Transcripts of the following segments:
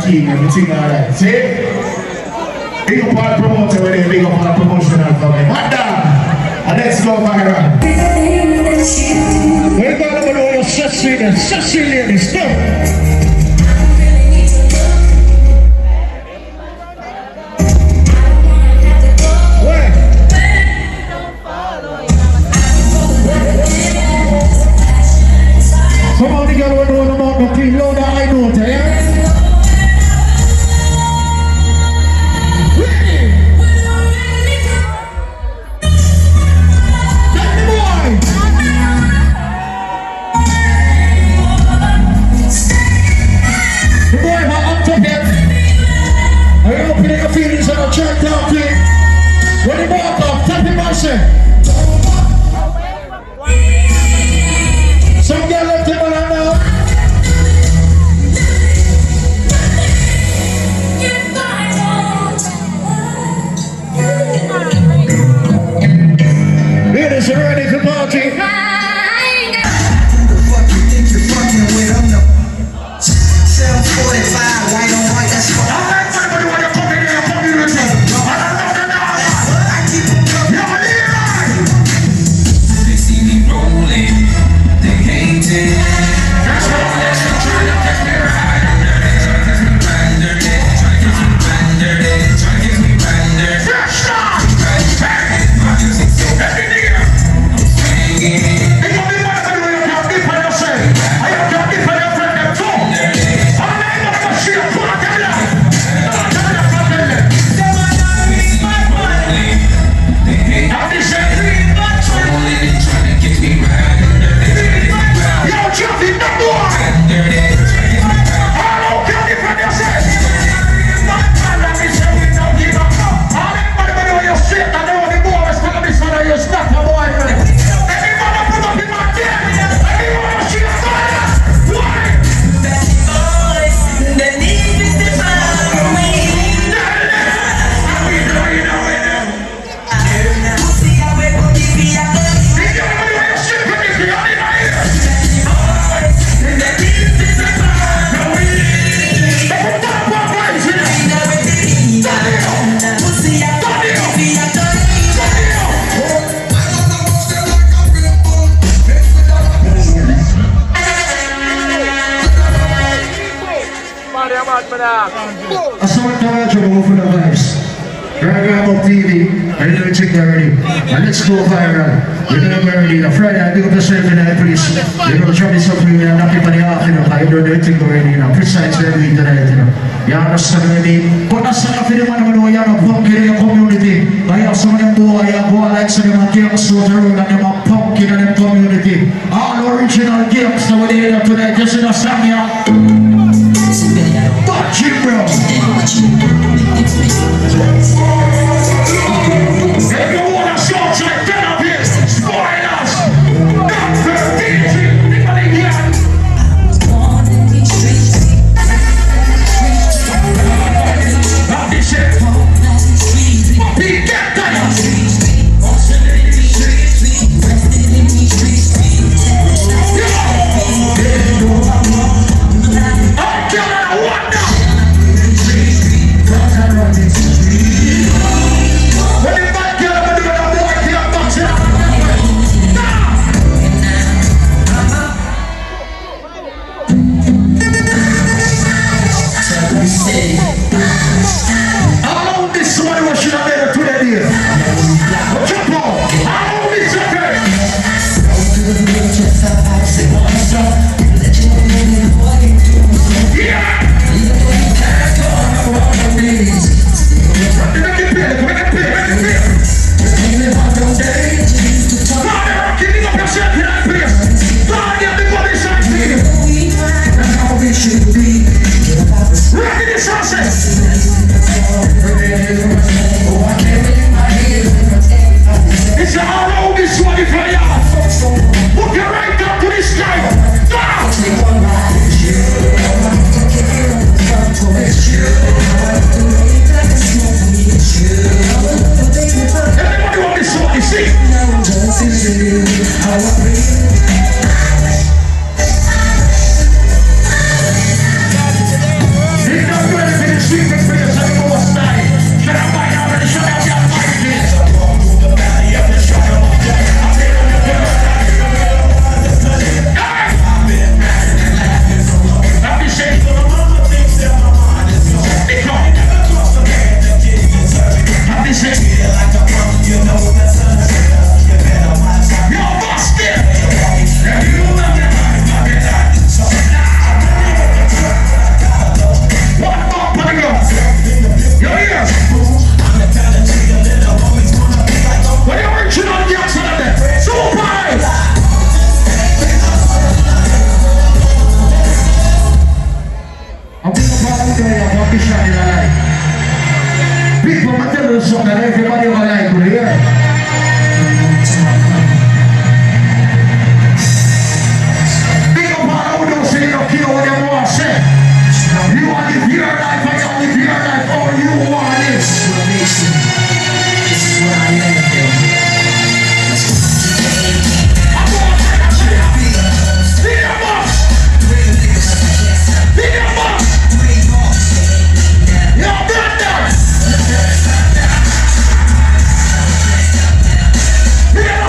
Everything alright. See? Big up all promoter with it, big up all promotional company. Madam! And let's go viral. We're going to know your sexy ladies. Stop! Come on, the girl will know about the preload that I know, tell you. What about the tap him out, some girl left him alone now. Ladies are ready to party. Who the fuck you think you're fucking with? I'm the 745 white on white. That's what I like. I saw it now, I'm for the vibes. Grab up TV, I didn't check already. And let's go viral. You know I'm already. On Friday, I pick up yourself in the police. You know, try me something and knock it on the half, you know. I don't do anything already, you know. Precise every week tonight, you know. You understand what I mean? But that's not for the one who know you have a pumpkin in your community. I have some of them boys, you go like some of them games out the road and them have pumpkin in them community. All original games that we're here tonight, just understand me, watch it, bro. If you want a short like that up here, spoilers. Not 13, anybody here? I was born in these streets. Not this shit. Puppy, get that. I'm killing a wonder. How long this one was should have made it to the deal? Jump on! How long this okay? Yeah! Make it pay, make it pay, make it pay! God, keeping up yourself in that place! God, get the body side to you! That's how we should be! Rock in this sunset! It's all over this one for y'all! Put your right down to this guy! Everybody want this one, you see? He's not ready for the secret for the second more style. Should I find out and should I get everybody will like to hear. Big up all who don't say no care what they want to say. You want to live your life, I can live your life, all you want is. This is what I am. I'm going to take a shit. Big up us. Big up us. Yo, brother. You know,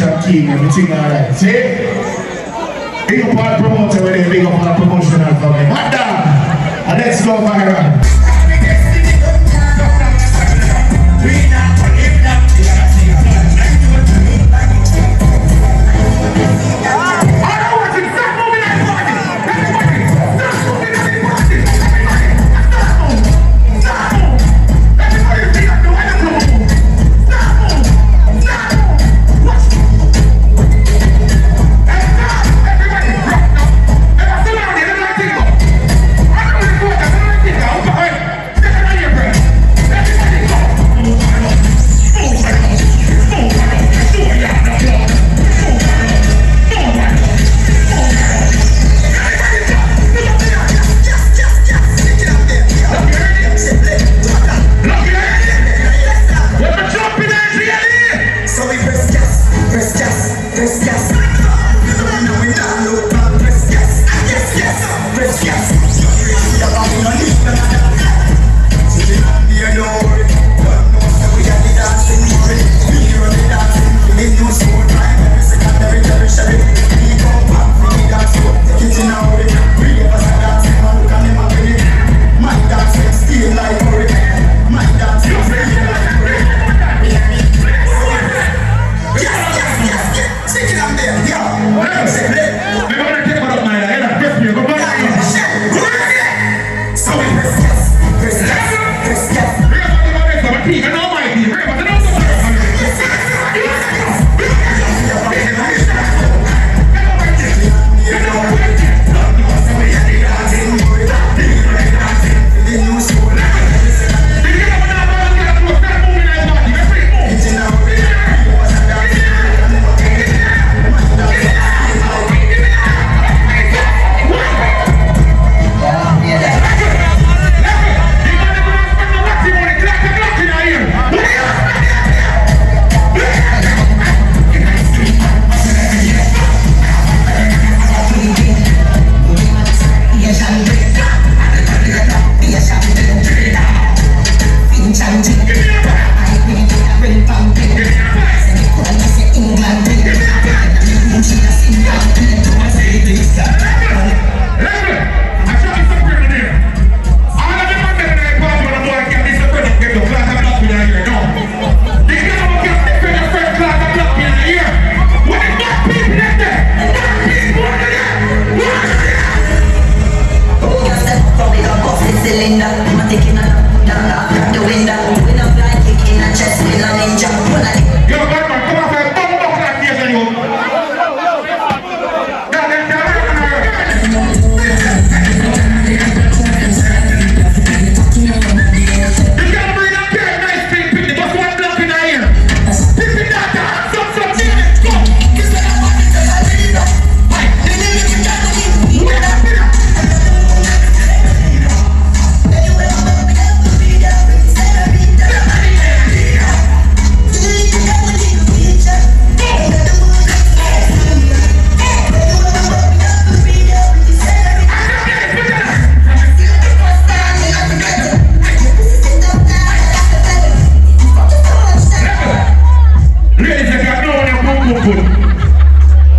some king, everything alright. See? Big up all promoter with it, big up all promotional company. Madam, and let's go viral.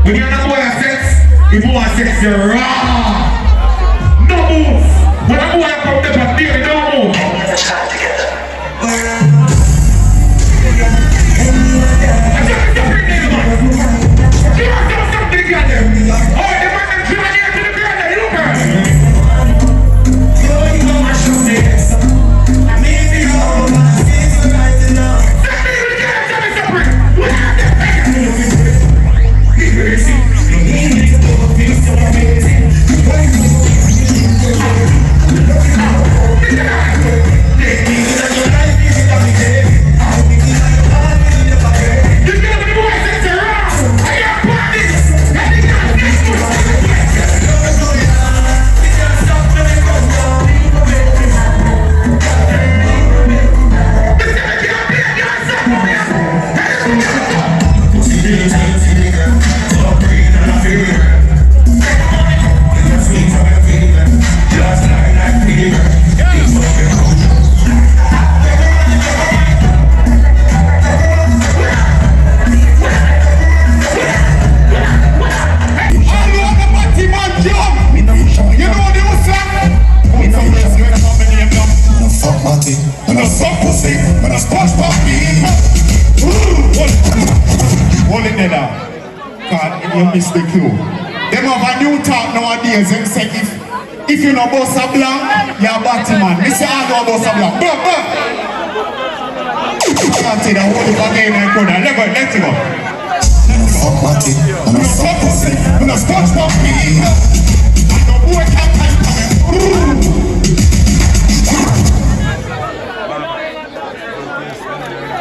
When you're not boy have sex, if you want sex, you're raw. No move. When a boy come up and deal, no move. Let's try together. cause you missed the clue. Them have a new talk nowadays. Them say if you know boss a blank, you're a batty man. Me say I know boss a blank. I can't say that whole game and go down. Let's go. Fuck Matty, I'm a fuck pussy. I'm a sports puppy. I know boy can't come.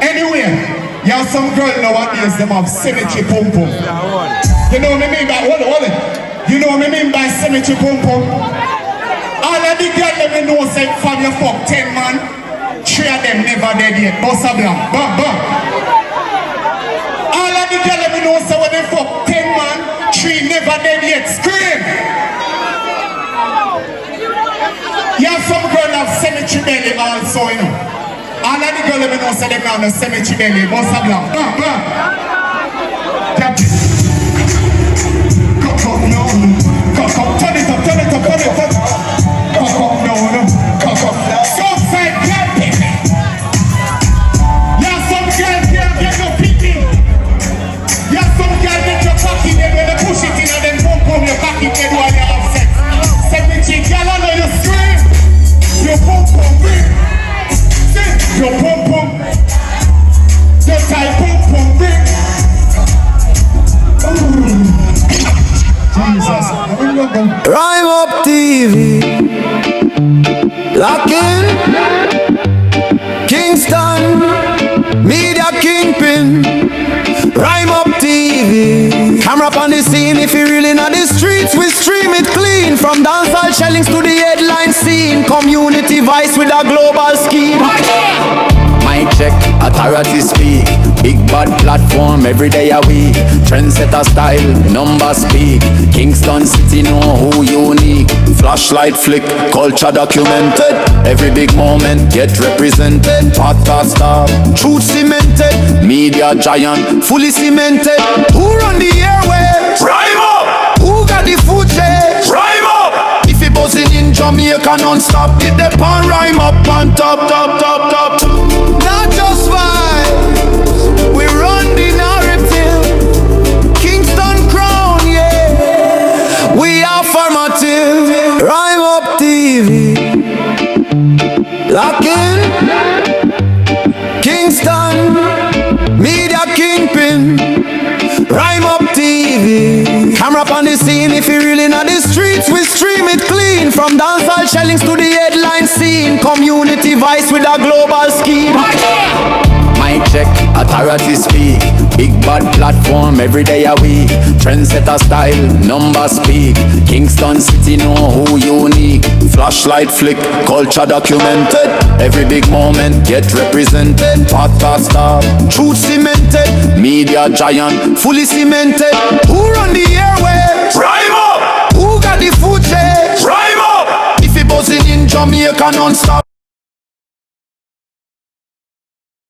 Anyway, you have some girl nowadays, them have symmetry pum pum. You know what I mean by, hold it. You know what I mean by symmetry pum pum? All of the girls let me know say from your fuck 10 man, 3 of them never dead yet. Boss a blank, bam. All of the girls let me know say when they fuck 10 man, 3 never dead yet. Scream! You have some girl have symmetry belly also, you know. All of the girls let me know say them have a symmetry belly. Boss a blank, bam. Cock up, no. Cock up, turn it up. Cock up, no. Cock up. Southside, girl, baby. Yeah, some girls can't get no picking. Yeah, some girls get your cocky, they when they push it in and then pump your cocky, they do all you have sex. 70 girl, I know you scream. Your pump ring. Your pump. Your tight pump ring. Jesus. Rhyme Up TV, lock in, Kingston, Media Kingpin. Rhyme Up TV, camera up on the scene. If you really know the streets, we stream it clean. From dancehall shellings to the headline scene. Community voice with a global scheme. Mic check, authority speak. Big bad platform every day a week. Trendsetter style, numbers speak. Kingston City know who unique. Flashlight flick, culture documented. Every big moment get represented. Podcast star, truth cemented. Media giant, fully cemented. Who run the airwaves? Rhyme Up! Who got the food chain? Rhyme Up! If you buzzing in Jamaica non-stop, hit the pan. Rhyme Up on top. Not just vibes, we run the narrative. Kingston crown, yeah. We are formative. Rhyme Up TV, lock in, Kingston, Media Kingpin. Rhyme Up TV, camera up on the scene. If you really know the streets, we stream it clean. From dancehall shellings to the headline scene. Community voice with a global scheme. Mic check, authority speak. Big bad platform every day a week. Trendsetter style, numbers speak. Kingston City know who unique. Flashlight flick, culture documented. Every big moment get represented. Podcast star, truth cemented. Media giant, fully cemented. Who run the airwaves? Rhyme Up! Who got the food chain? Rhyme Up! If you buzzing in Jamaica non-stop.